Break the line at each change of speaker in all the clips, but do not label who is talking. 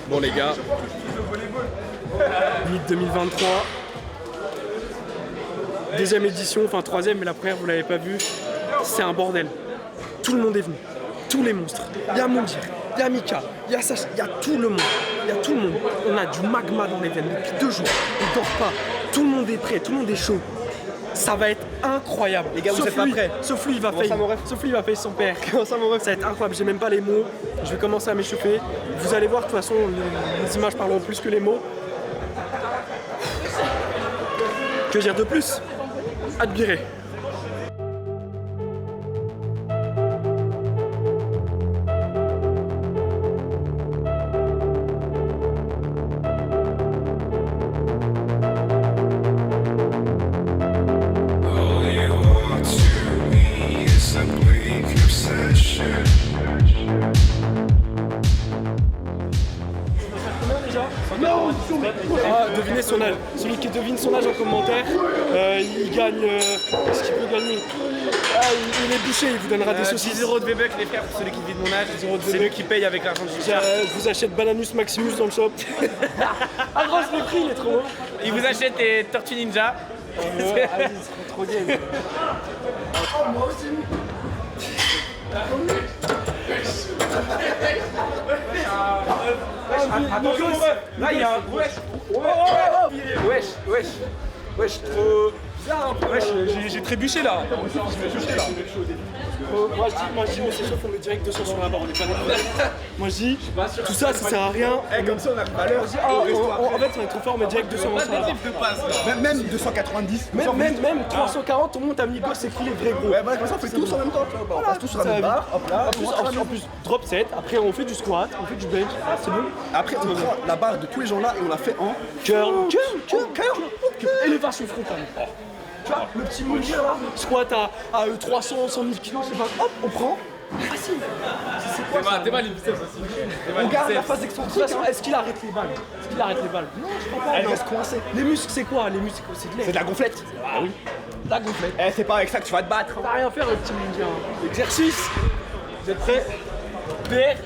Bon les gars, Meet 2023, deuxième édition, enfin troisième, mais la première vous l'avez pas vue, c'est un bordel. Tout le monde est venu, tous les monstres. Il y a Mondir, il y a Mika, il y a Sacha, il y a tout le monde. Il y a tout le monde. On a du magma dans les veines depuis 2 jours. On dort pas. Tout le monde est prêt, tout le monde est chaud. Ça va être incroyable.
Les gars, vous êtes pas prêts.
Sauf lui, il va payer. Sauf lui, il va payer son père.
Comment ça, mon ref?
Ça va être incroyable. J'ai même pas les mots. Je vais commencer à m'échauffer. Vous allez voir, de toute façon, les images parleront plus que les mots. Que dire de plus? Admirer. Devinez son âge. Celui qui devine son âge en commentaire, il gagne. Est-ce qu'il peut gagner? Il est bouché, il vous donnera des saucisses.
10 € de V-Bucks, les frères, pour celui qui vit de mon âge. C'est lui qui paye avec l'argent du chien.
Je vous achète Bananus Maximus dans le shop. Ah, gros, je l'ai pris, il est trop beau.
Il vous achète des Tortues Ninja.
C'est trop gay. Moi aussi.
Attention, mon ref. Là, il y a un wesh, trop bizarre. Wesh, j'ai trébuché là.
Moi je dis on s'échauffe, on met direct 200 sur la barre, on est pas d'accord. Moi je dis tout ça sert à rien.
Comme ça on a de valeur.
En fait on est trop fort, on met direct 200 sur la barre.
Même 290.
Même 340, on monte à mi-gauche, c'est écrit les vrais gros.
Ouais, voilà, comme ça on fait tous en même temps. On passe tous sur la même barre, hop là.
En plus, drop 7, après on fait du squat, on fait du bench, c'est bon.
Après on prend la barre de tous les gens là et on la fait en
Curl, élévation frontale. Tu vois, le petit Mondir là, squat à 300, 100 000 kilos, je sais pas, hop, on prend. Facile. C'est quoi ça?
T'es mal les biceps aussi.
On garde la phase extensive. Est-ce qu'il arrête les balles? Non, je crois pas.
Elle reste coincée.
Les muscles, c'est quoi? Les muscles, c'est de l'air.
C'est de la gonflette.
Ah oui. La gonflette.
Eh, c'est pas avec ça que tu vas te battre.
T'as rien à faire, le petit Mondir. Exercice. Vous êtes prêts? PR.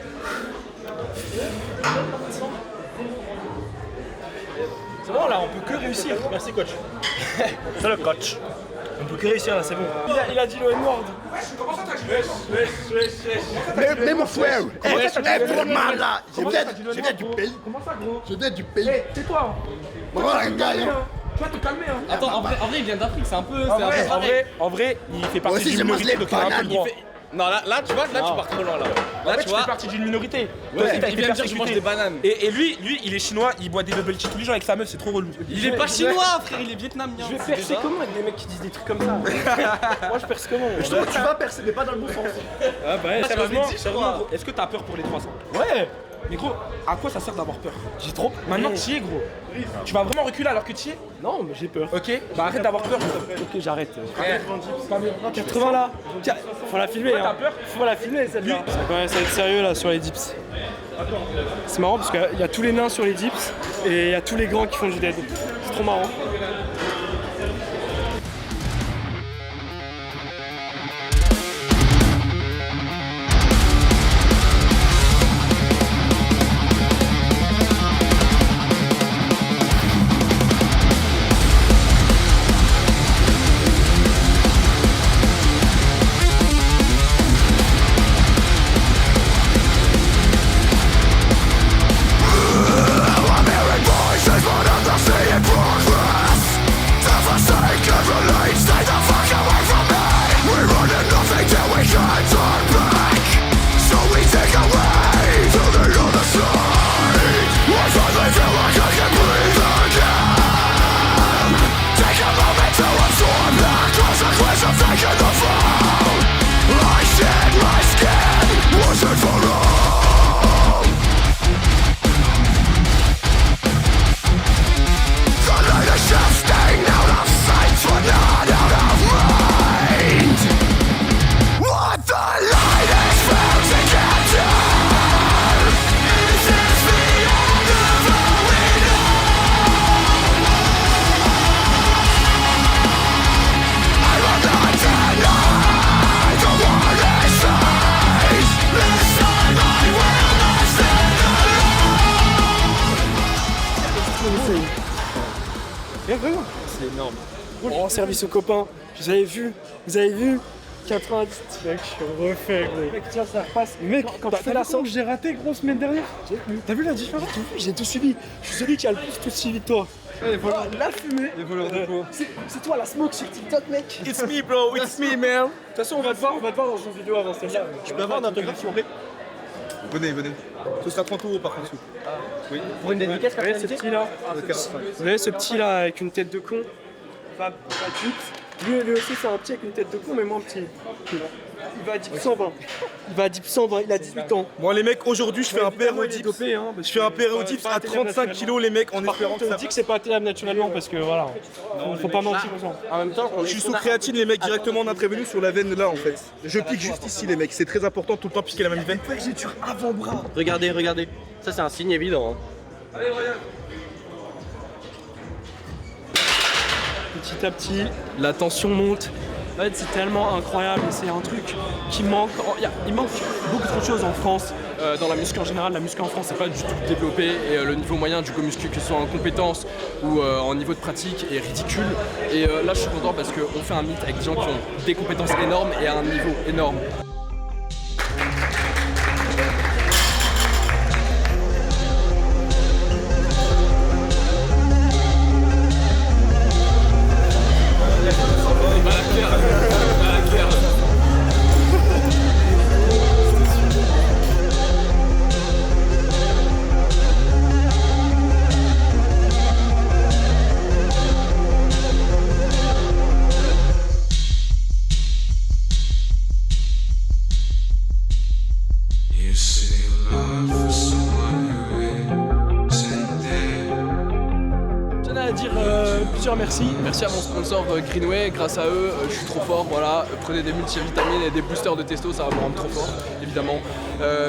C'est bon là, on peut que réussir. Merci coach.
C'est le coach.
On peut que réussir là, c'est bon. Il a dit le N-word.
Mais mon frère, pour le mal là, je viens du pays.
Comment ça gros?
Je viens du pays.
C'est toi.
Voilà un gars.
Tu vas te calmer hein.
Attends, en vrai il vient d'Afrique, c'est un peu.
En vrai, il fait partie
aussi,
d'une
je mange
minorité,
les
donc il a un peu le
bananes,
droit.
Non, là tu vois, là tu pars trop loin là. Là tu
Tu
vois.
fais partie d'une minorité.
Toi aussi, il vient de dire que je mange des bananes.
Et lui, il est chinois, il boit des bubble tea tous les jours avec sa meuf, c'est trop relou.
Il est pas chinois, frère, il est vietnamien.
Je vais percer comment avec des mecs qui disent des trucs comme ça? Moi je perce comment?
Justement, tu vas percer, mais pas dans le bon sens.
Ah bah
sérieusement,
gros, est-ce que t'as peur pour les 300? Ouais. Mais gros, à quoi ça sert d'avoir peur? J'ai trop. Maintenant tu y es gros. Tu vas vraiment reculer alors que tu y es? Non mais j'ai peur. Ok, bah arrête d'avoir peur. Ok j'arrête. 80 là. Tiens, faut la filmer hein. Faut la filmer celle-là. Ça va être sérieux là sur les dips. C'est marrant parce qu'il y a tous les nains sur les dips et il y a tous les grands qui font du dead. C'est trop marrant.
Voices, one of the sea and progress.
C'est énorme.
On rend service aux copains. Vous avez vu 90. Mec, je suis refait, gros. Mec, tiens, ça repasse. Mec, quand tu fais la sangle, j'ai raté, gros, semaine dernière. T'as vu la différence? J'ai tout suivi. Je suis celui qui a le plus tout suivi de toi. La fumée.
Les voleurs de peau.
C'est toi la smoke sur TikTok, mec.
It's me, bro, it's me, man.
De toute façon, on va te voir dans une vidéo avant celle-là.
Tu peux avoir une intégration. Venez. Ce sera 30 € par contre. Oui.
Pour une dédicace, vous voyez ce petit-là? Vous voyez ce petit-là avec une tête de con? Fab lui aussi, c'est un petit avec une tête de con, mais moins petit. Il va à Deep 120. Il a 18 ans.
Bon, les mecs, aujourd'hui, je fais un PRO dips. Je fais un PRO dips à 35 kg, les mecs, en espérant que ça.
Je dis que c'est pas atteignable naturellement parce que voilà, faut pas mentir aux gens. En même temps,
Je suis sous créatine, les mecs, directement en intraveineux sur la veine là en fait. Je pique juste ici, les mecs, c'est très important tout le temps piquer la même veine.
j'ai du avant-bras.
Regardez. Ça, c'est un signe évident. Hein.
Allez, regarde.
Petit à petit, la tension monte. En fait, c'est tellement incroyable, c'est un truc qui manque. Il manque beaucoup trop de choses en France. Dans la muscu en général, la muscu en France c'est pas du tout développé et le niveau moyen du go-muscu, que ce soit en compétences ou en niveau de pratique, est ridicule. Et là, je suis content parce qu'on fait un mythe avec des gens qui ont des compétences énormes et à un niveau énorme. Merci à mon sponsor Greenway, grâce à eux je suis trop fort, voilà, prenez des multivitamines et des boosters de testo, ça va me rendre trop fort, évidemment.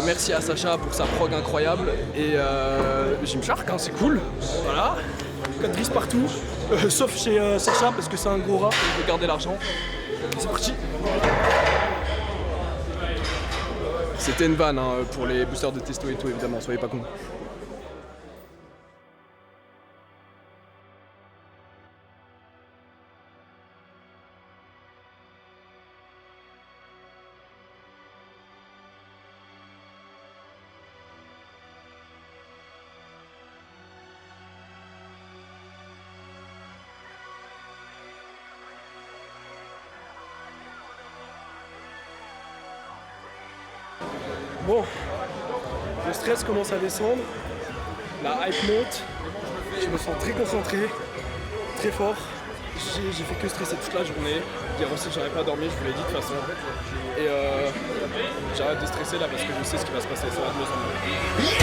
Merci à Sacha pour sa prog incroyable et Gymshark, hein, c'est cool, voilà. Code grise partout, sauf chez Sacha parce que c'est un gros rat, il veut garder l'argent. C'est parti. C'était une vanne hein, pour les boosters de testo et tout, évidemment, soyez pas cons. Bon, le stress commence à descendre, la hype monte, je me sens très concentré, très fort. J'ai fait que stresser toute la journée. Hier aussi j'avais pas dormi, je vous l'ai dit de toute façon. Et j'arrête de stresser là parce que je sais ce qui va se passer, ça va de mieux en mieux.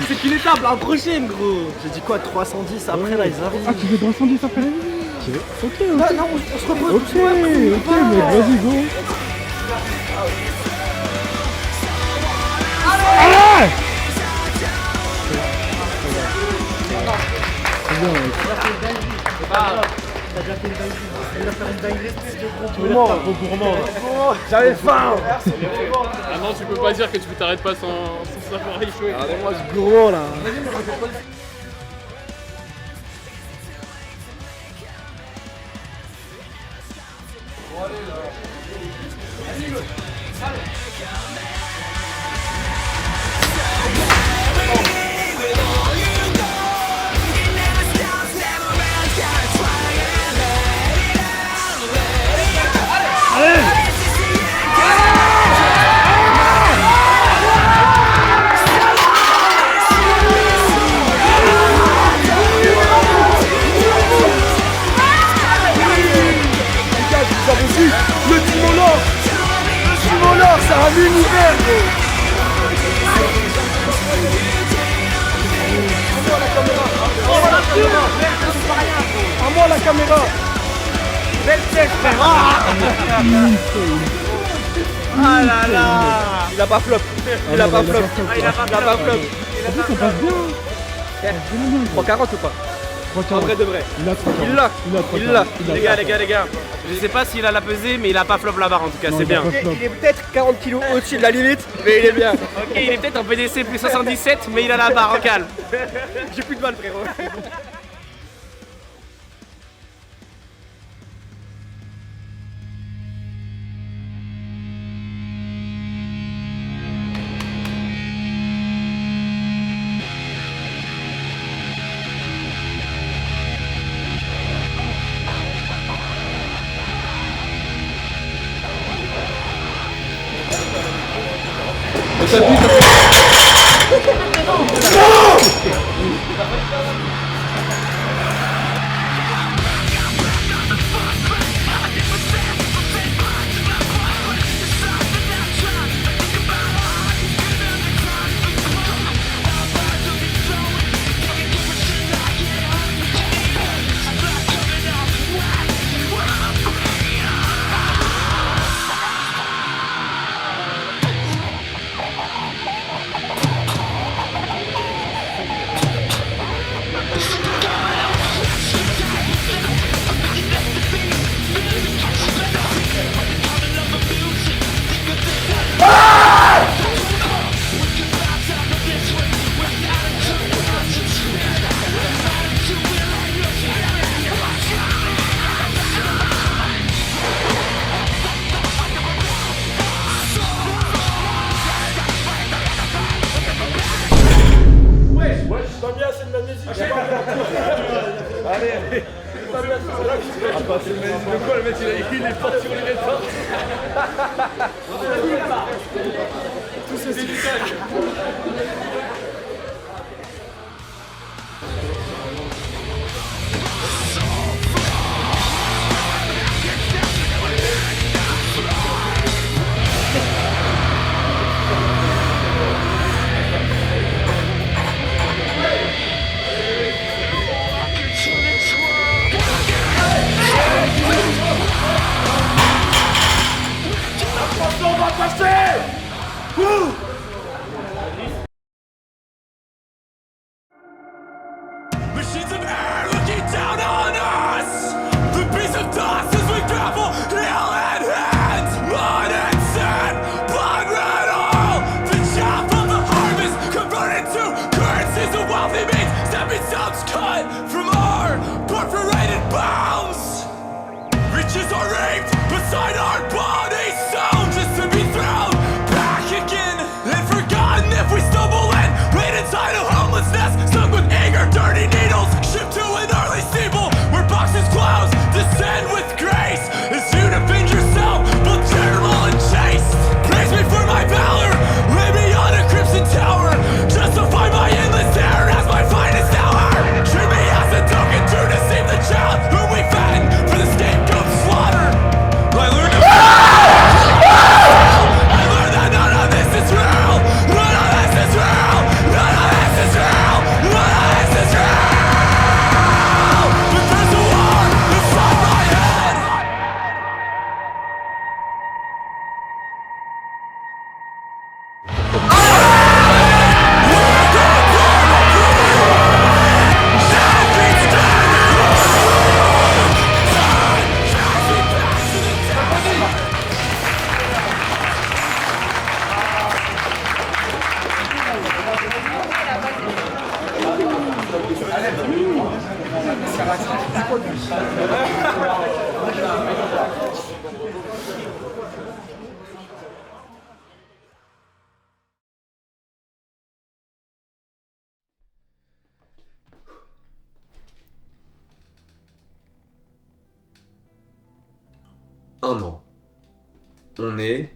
C'est qu'une étape, la prochaine, gros. J'ai dit quoi, 310 après, là, ils arrivent.
Ah, tu fais 310 après?
Non, on se repose. Ok, mec, vas-y, go. Allez!
J'avais faim.
Ah non, tu peux pas dire que tu t'arrêtes pas sans savoir échouer.
Regardez-moi ce gros là. Le Timon Nord, c'est un univers, gros. À moi la caméra. Belle tête, frère. Ah là là. Il a pas flop. Il a pas flop. Il a pas flop.
Ça passe bien.
Prends 40 ou pas? En vrai de vrai.
Il l'a.
Les gars. Je sais pas s'il a la pesée, mais il a pas flop la barre en tout cas, c'est bien. Il est peut-être 40 kg au-dessus de la limite, mais il est bien. Ok, il est peut-être en PDC plus 77, mais il a la barre en calme. J'ai plus de mal, frérot.
Machines of air looking down on us. The beast of dust as we grapple, heel in hand. Blood and sand, blood red oil. The chaff of the harvest converted to currencies of wealthy means. Stepping stones cut from our perforated bones. Riches are raped beside our bodies, sown just to be thrown back again.
Un an. On est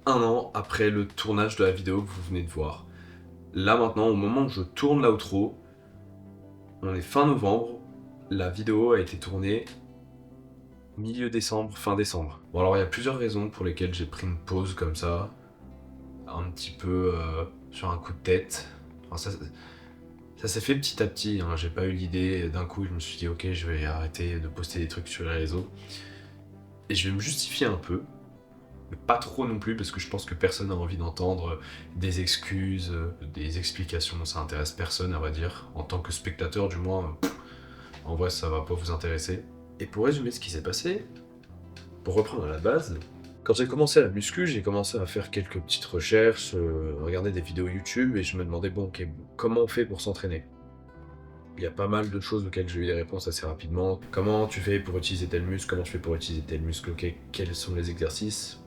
1 an après le tournage de la vidéo que vous venez de voir. Là maintenant, au moment où je tourne l'outro, on est fin novembre, la vidéo a été tournée milieu décembre, fin décembre. Bon alors il y a plusieurs raisons pour lesquelles j'ai pris une pause comme ça, un petit peu sur un coup de tête. Enfin, ça s'est fait petit à petit, hein. J'ai pas eu l'idée d'un coup, je me suis dit ok je vais arrêter de poster des trucs sur les réseaux. Et je vais me justifier un peu, mais pas trop non plus, parce que je pense que personne n'a envie d'entendre des excuses, des explications, ça intéresse personne à vrai dire. En tant que spectateur du moins, en vrai ça va pas vous intéresser. Et pour résumer ce qui s'est passé, pour reprendre à la base, quand j'ai commencé la muscu, j'ai commencé à faire quelques petites recherches, regarder des vidéos YouTube, et je me demandais bon ok, comment on fait pour s'entraîner ? Il y a pas mal de choses auxquelles j'ai eu des réponses assez rapidement. Comment tu fais pour utiliser tel muscle? Comment tu fais pour utiliser tel muscle? Ok, quels sont les exercices?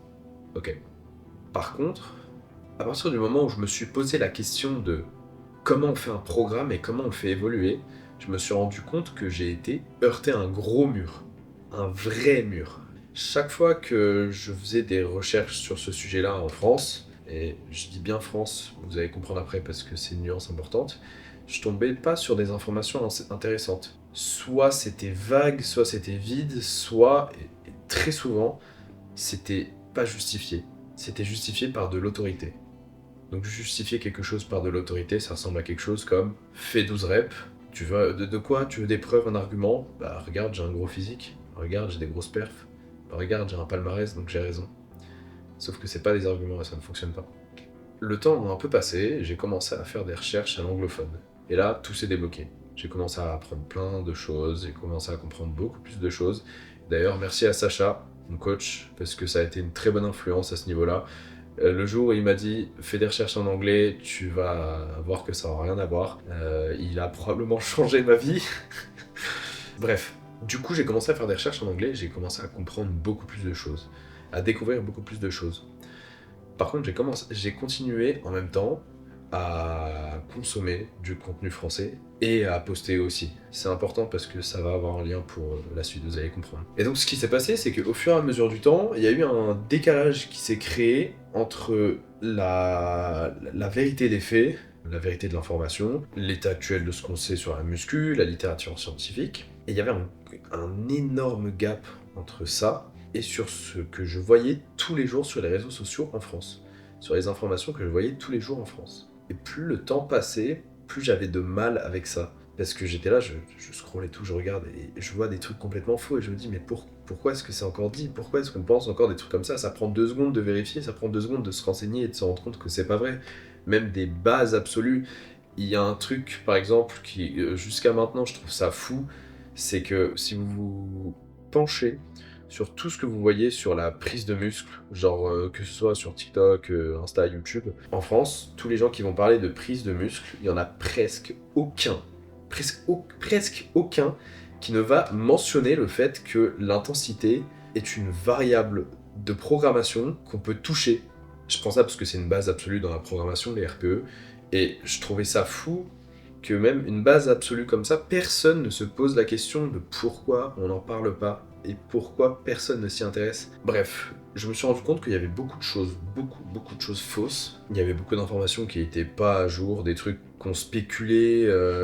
Ok. Par contre, à partir du moment où je me suis posé la question de comment on fait un programme et comment on le fait évoluer, je me suis rendu compte que j'ai été heurté à un gros mur. Un vrai mur. Chaque fois que je faisais des recherches sur ce sujet-là en France, et je dis bien France, vous allez comprendre après parce que c'est une nuance importante, je tombais pas sur des informations intéressantes. Soit c'était vague, soit c'était vide, soit, et très souvent, c'était pas justifié. C'était justifié par de l'autorité. Donc justifier quelque chose par de l'autorité, ça ressemble à quelque chose comme « fais 12 reps ». Tu veux de quoi? Tu veux des preuves, un argument? Bah regarde, j'ai un gros physique. Regarde, j'ai des grosses perfs. Bah, regarde, j'ai un palmarès, donc j'ai raison. Sauf que c'est pas des arguments et ça ne fonctionne pas. Le temps a un peu passé, j'ai commencé à faire des recherches à l'anglophone. Et là, tout s'est débloqué. J'ai commencé à apprendre plein de choses, j'ai commencé à comprendre beaucoup plus de choses. D'ailleurs, merci à Sacha, mon coach, parce que ça a été une très bonne influence à ce niveau-là. Le jour où il m'a dit « fais des recherches en anglais, tu vas voir que ça n'a rien à voir », il a probablement changé ma vie. Bref, du coup j'ai commencé à faire des recherches en anglais, j'ai commencé à comprendre beaucoup plus de choses, à découvrir beaucoup plus de choses. Par contre, j'ai continué en même temps à consommer du contenu français et à poster aussi. C'est important parce que ça va avoir un lien pour la suite, vous allez comprendre. Et donc ce qui s'est passé, c'est qu'au fur et à mesure du temps, il y a eu un décalage qui s'est créé entre la vérité des faits, la vérité de l'information, l'état actuel de ce qu'on sait sur la muscu, la littérature scientifique, et il y avait un énorme gap entre ça et sur ce que je voyais tous les jours sur les réseaux sociaux en France, sur les informations que je voyais tous les jours en France. Et plus le temps passait, plus j'avais de mal avec ça. Parce que j'étais là, je scrolle et tout, je regarde et je vois des trucs complètement faux et je me dis mais pourquoi est-ce que c'est encore dit? Pourquoi est-ce qu'on pense encore des trucs comme ça? Ça prend 2 secondes de vérifier, ça prend 2 secondes de se renseigner et de se rendre compte que c'est pas vrai. Même des bases absolues. Il y a un truc par exemple qui jusqu'à maintenant je trouve ça fou, c'est que si vous vous penchez sur tout ce que vous voyez sur la prise de muscle, genre que ce soit sur TikTok, Insta, YouTube, en France, tous les gens qui vont parler de prise de muscle, il y en a presque aucun qui ne va mentionner le fait que l'intensité est une variable de programmation qu'on peut toucher. Je prends ça parce que c'est une base absolue dans la programmation, les RPE, et je trouvais ça fou que même une base absolue comme ça, personne ne se pose la question de pourquoi on n'en parle pas et pourquoi personne ne s'y intéresse. Bref, je me suis rendu compte qu'il y avait beaucoup de choses fausses. Il y avait beaucoup d'informations qui n'étaient pas à jour, des trucs qu'on spéculait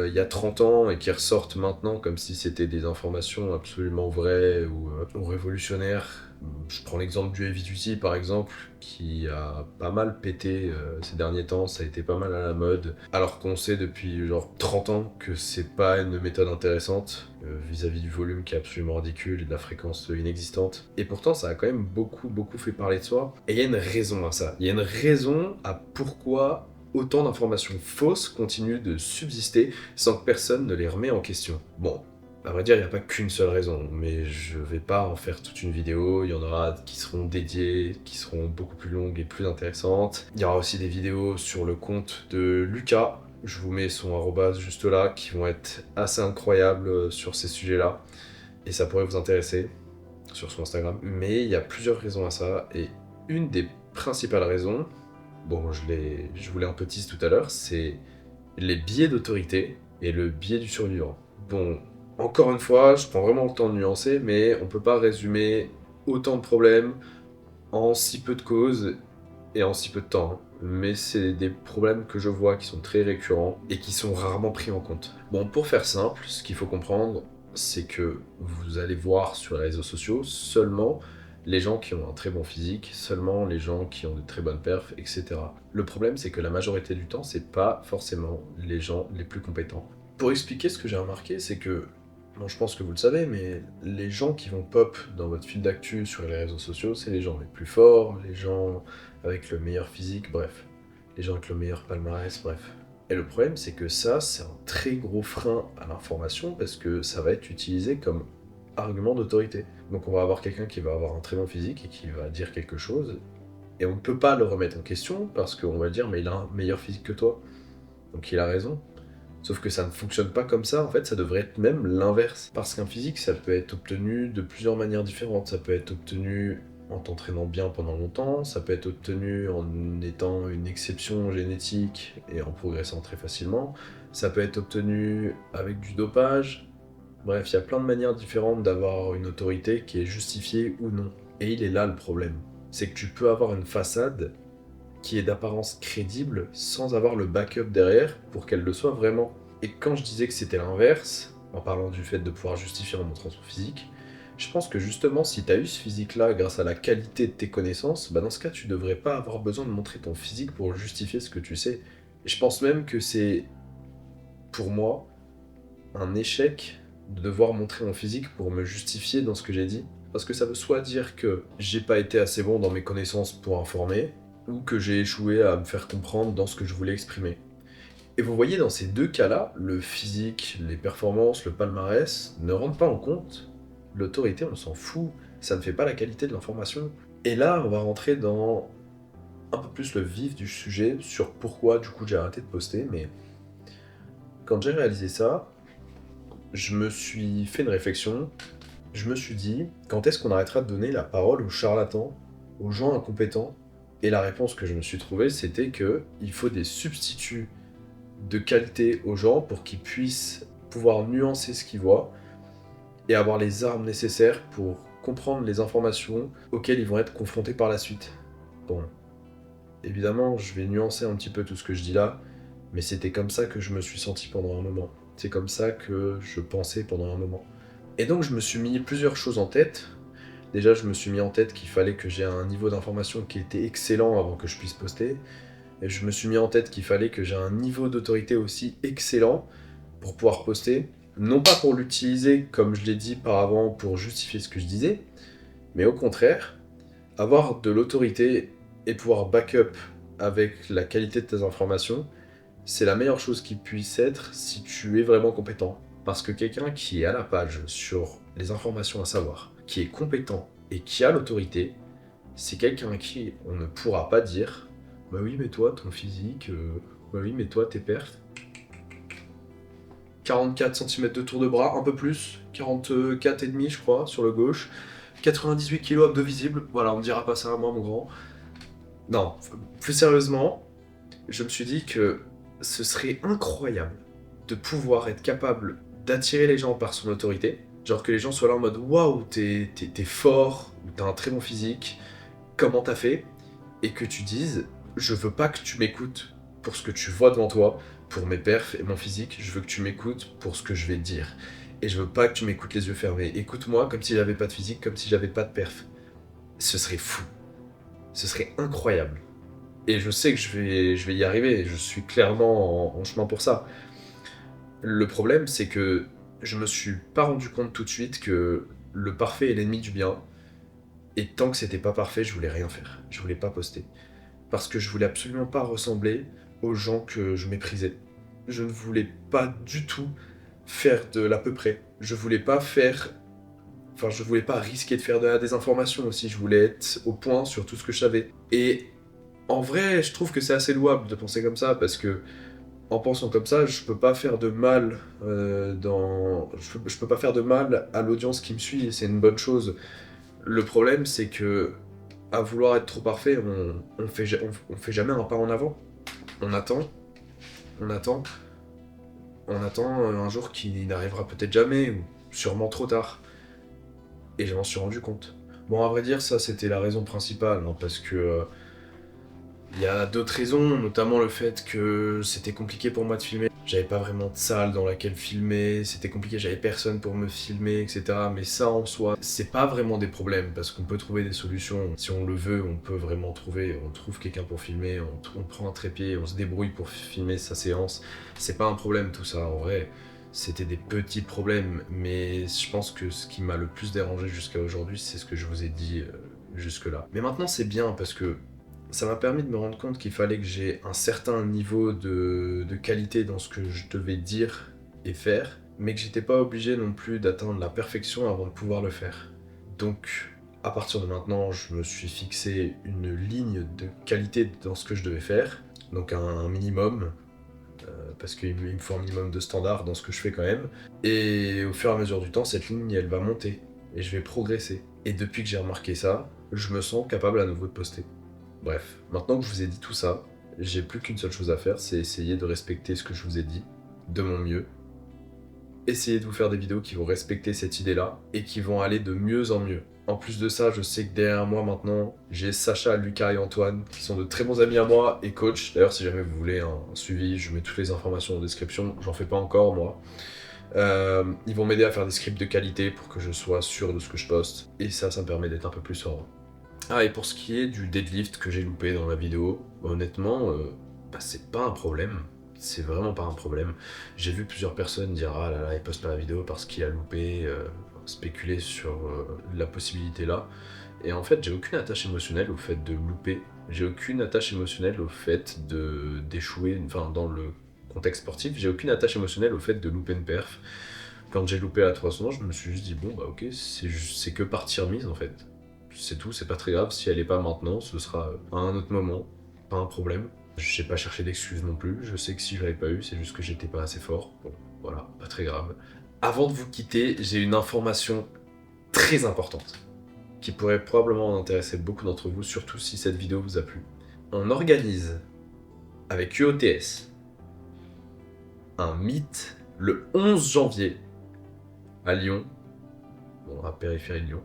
il y a 30 ans et qui ressortent maintenant comme si c'était des informations absolument vraies ou révolutionnaires. Je prends l'exemple du Heavy Duty par exemple, qui a pas mal pété ces derniers temps, ça a été pas mal à la mode, alors qu'on sait depuis genre 30 ans que c'est pas une méthode intéressante vis-à-vis du volume qui est absolument ridicule et de la fréquence inexistante. Et pourtant ça a quand même beaucoup fait parler de soi. Et il y a une raison à ça, il y a une raison à pourquoi autant d'informations fausses continuent de subsister sans que personne ne les remet en question. Bon, à vrai dire, il n'y a pas qu'une seule raison, mais je vais pas en faire toute une vidéo, il y en aura qui seront dédiées, qui seront beaucoup plus longues et plus intéressantes. Il y aura aussi des vidéos sur le compte de Lucas, Je vous mets son arrobas juste là, qui vont être assez incroyables sur ces sujets-là. Et ça pourrait vous intéresser sur son Instagram. Mais il y a plusieurs raisons à ça. Et une des principales raisons, bon, je vous l'ai un peu teasé tout à l'heure, c'est les biais d'autorité et le biais du survivant. Bon, encore une fois, je prends vraiment le temps de nuancer, mais on peut pas résumer autant de problèmes en si peu de causes et en si peu de temps. Mais c'est des problèmes que je vois qui sont très récurrents et qui sont rarement pris en compte. Bon, pour faire simple, ce qu'il faut comprendre, c'est que vous allez voir sur les réseaux sociaux seulement les gens qui ont un très bon physique, seulement les gens qui ont de très bonnes perfs, etc. Le problème, c'est que la majorité du temps, c'est pas forcément les gens les plus compétents. Pour expliquer ce que j'ai remarqué, c'est que, bon, je pense que vous le savez, mais les gens qui vont pop dans votre fil d'actu sur les réseaux sociaux, c'est les gens les plus forts, les gens avec le meilleur physique, bref, les gens avec le meilleur palmarès, bref. Et le problème, c'est que ça, c'est un très gros frein à l'information parce que ça va être utilisé comme argument d'autorité. Donc on va avoir quelqu'un qui va avoir un très bon physique et qui va dire quelque chose, et on ne peut pas le remettre en question parce qu'on va dire mais il a un meilleur physique que toi, donc il a raison. Sauf que ça ne fonctionne pas comme ça, en fait ça devrait être même l'inverse. Parce qu'un physique ça peut être obtenu de plusieurs manières différentes, ça peut être obtenu en t'entraînant bien pendant longtemps, ça peut être obtenu en étant une exception génétique et en progressant très facilement, ça peut être obtenu avec du dopage. Bref, il y a plein de manières différentes d'avoir une autorité qui est justifiée ou non. Et il est là le problème. C'est que tu peux avoir une façade qui est d'apparence crédible sans avoir le backup derrière pour qu'elle le soit vraiment. Et quand je disais que c'était l'inverse, en parlant du fait de pouvoir justifier en montrant son physique, je pense que justement si tu as eu ce physique-là grâce à la qualité de tes connaissances, bah dans ce cas tu devrais pas avoir besoin de montrer ton physique pour justifier ce que tu sais. Et je pense même que c'est, pour moi, un échec de devoir montrer mon physique pour me justifier dans ce que j'ai dit. Parce que ça veut soit dire que j'ai pas été assez bon dans mes connaissances pour informer, ou que j'ai échoué à me faire comprendre dans ce que je voulais exprimer. Et vous voyez, dans ces deux cas-là, le physique, les performances, le palmarès ne rentrent pas en compte. L'autorité, on s'en fout, ça ne fait pas la qualité de l'information. Et là, on va rentrer dans un peu plus le vif du sujet sur pourquoi du coup j'ai arrêté de poster, mais quand j'ai réalisé ça, je me suis fait une réflexion, je me suis dit, quand est-ce qu'on arrêtera de donner la parole aux charlatans, aux gens incompétents? Et la réponse que je me suis trouvée, c'était que il faut des substituts de qualité aux gens pour qu'ils puissent pouvoir nuancer ce qu'ils voient et avoir les armes nécessaires pour comprendre les informations auxquelles ils vont être confrontés par la suite. Bon, évidemment, je vais nuancer un petit peu tout ce que je dis là, mais c'était comme ça que je me suis senti pendant un moment. C'est comme ça que je pensais pendant un moment. Et donc je me suis mis plusieurs choses en tête. Déjà, je me suis mis en tête qu'il fallait que j'ai un niveau d'information qui était excellent avant que je puisse poster. Et je me suis mis en tête qu'il fallait que j'ai un niveau d'autorité aussi excellent pour pouvoir poster. Non pas pour l'utiliser, comme je l'ai dit par avant, pour justifier ce que je disais, mais au contraire, avoir de l'autorité et pouvoir backup avec la qualité de tes informations, c'est la meilleure chose qui puisse être si tu es vraiment compétent. Parce que quelqu'un qui est à la page sur les informations à savoir, qui est compétent et qui a l'autorité, c'est quelqu'un à qui on ne pourra pas dire « Bah oui, mais toi, ton physique, bah oui, mais toi, tes perfs. » 44 cm de tour de bras, un peu plus, 44,5 je crois, sur le gauche, 98 kg abdos visibles, voilà, on ne dira pas ça à moi, mon grand. Non, plus sérieusement, je me suis dit que ce serait incroyable de pouvoir être capable d'attirer les gens par son autorité, genre que les gens soient là en mode « Waouh, t'es fort, t'as un très bon physique, comment t'as fait ?» et que tu dises « Je veux pas que tu m'écoutes pour ce que tu vois devant toi, pour mes perfs et mon physique, je veux que tu m'écoutes pour ce que je vais te dire. Et je veux pas que tu m'écoutes les yeux fermés. Écoute-moi comme si j'avais pas de physique, comme si j'avais pas de perf. » Ce serait fou. Ce serait incroyable. Et je sais que je vais y arriver, je suis clairement en chemin pour ça. Le problème, c'est que je me suis pas rendu compte tout de suite que le parfait est l'ennemi du bien. Et tant que c'était pas parfait, je voulais rien faire. Je voulais pas poster. Parce que je voulais absolument pas ressembler aux gens que je méprisais. Je ne voulais pas du tout faire de l'à peu près. Je voulais pas risquer de faire de la désinformation aussi. Je voulais être au point sur tout ce que je savais. Et en vrai, je trouve que c'est assez louable de penser comme ça, parce que En pensant comme ça, je peux pas faire de mal je peux pas faire de mal à l'audience qui me suit, et c'est une bonne chose. Le problème, c'est que à vouloir être trop parfait, on fait jamais un pas en avant. On attend un jour qui n'arrivera peut-être jamais, ou sûrement trop tard. Et je m'en suis rendu compte. Bon, à vrai dire, ça c'était la raison principale, hein, parce que il y a d'autres raisons, notamment le fait que c'était compliqué pour moi de filmer. J'avais pas vraiment de salle dans laquelle filmer, c'était compliqué, j'avais personne pour me filmer, etc. Mais ça en soi, c'est pas vraiment des problèmes, parce qu'on peut trouver des solutions. Si on le veut, on peut vraiment on trouve quelqu'un pour filmer, on prend un trépied, on se débrouille pour filmer sa séance. C'est pas un problème tout ça, en vrai. C'était des petits problèmes, mais je pense que ce qui m'a le plus dérangé jusqu'à aujourd'hui, c'est ce que je vous ai dit jusque-là. Mais maintenant c'est bien, parce que ça m'a permis de me rendre compte qu'il fallait que j'ai un certain niveau de qualité dans ce que je devais dire et faire, mais que j'étais pas obligé non plus d'atteindre la perfection avant de pouvoir le faire. Donc, à partir de maintenant, je me suis fixé une ligne de qualité dans ce que je devais faire, donc un minimum, parce qu'il me faut un minimum de standard dans ce que je fais quand même, et au fur et à mesure du temps, cette ligne, elle va monter, et je vais progresser. Et depuis que j'ai remarqué ça, je me sens capable à nouveau de poster. Bref, maintenant que je vous ai dit tout ça, j'ai plus qu'une seule chose à faire, c'est essayer de respecter ce que je vous ai dit, de mon mieux. Essayer de vous faire des vidéos qui vont respecter cette idée-là, et qui vont aller de mieux en mieux. En plus de ça, je sais que derrière moi maintenant, j'ai Sacha, Lucas et Antoine, qui sont de très bons amis à moi et coach. D'ailleurs, si jamais vous voulez un suivi, je mets toutes les informations en description, j'en fais pas encore moi. Ils vont m'aider à faire des scripts de qualité pour que je sois sûr de ce que je poste, et ça me permet d'être un peu plus serein. Ah, et pour ce qui est du deadlift que j'ai loupé dans la vidéo, honnêtement, c'est pas un problème. C'est vraiment pas un problème. J'ai vu plusieurs personnes dire « Ah là là, il poste pas la vidéo parce qu'il a loupé », spéculer sur la possibilité là. Et en fait, j'ai aucune attache émotionnelle au fait de louper. J'ai aucune attache émotionnelle au fait d'échouer, enfin dans le contexte sportif, j'ai aucune attache émotionnelle au fait de louper une perf. Quand j'ai loupé la 300, je me suis juste dit « Bon bah ok, c'est que partie remise en fait. » C'est tout, c'est pas très grave, si elle est pas maintenant, ce sera à un autre moment, pas un problème. Je sais pas chercher d'excuses non plus, je sais que si je l'avais pas eu, c'est juste que j'étais pas assez fort. Bon, voilà, pas très grave. Avant de vous quitter, j'ai une information très importante, qui pourrait probablement en intéresser beaucoup d'entre vous, surtout si cette vidéo vous a plu. On organise, avec UOTS, un meet le 11 janvier, à Lyon, bon, à périphérie de Lyon,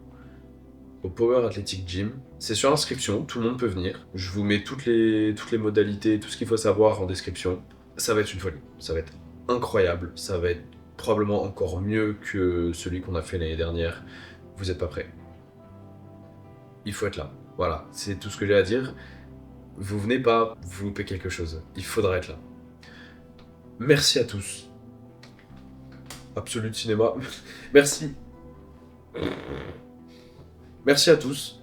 au Power Athletic Gym. C'est sur inscription, tout le monde peut venir. Je vous mets toutes les modalités, tout ce qu'il faut savoir en description. Ça va être une folie, ça va être incroyable, ça va être probablement encore mieux que celui qu'on a fait l'année dernière. Vous êtes pas prêts. Il faut être là. Voilà, c'est tout ce que j'ai à dire. Vous venez pas, vous loupez quelque chose. Il faudra être là. Merci à tous. Absolute Cinéma. Merci. Merci à tous,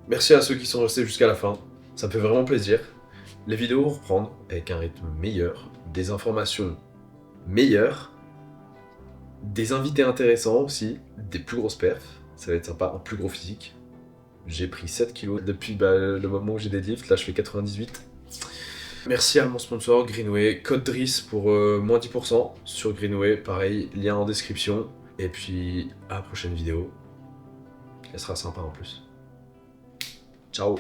merci à ceux qui sont restés jusqu'à la fin, ça me fait vraiment plaisir. Les vidéos vont reprendre avec un rythme meilleur, des informations meilleures, des invités intéressants aussi, des plus grosses perfs, ça va être sympa, un plus gros physique. J'ai pris 7 kilos depuis le moment où j'ai deadlift, là je fais 98. Merci à mon sponsor Greenway, code DRIS pour moins 10% sur Greenway, pareil, lien en description. Et puis à la prochaine vidéo. Elle sera sympa en plus. Ciao.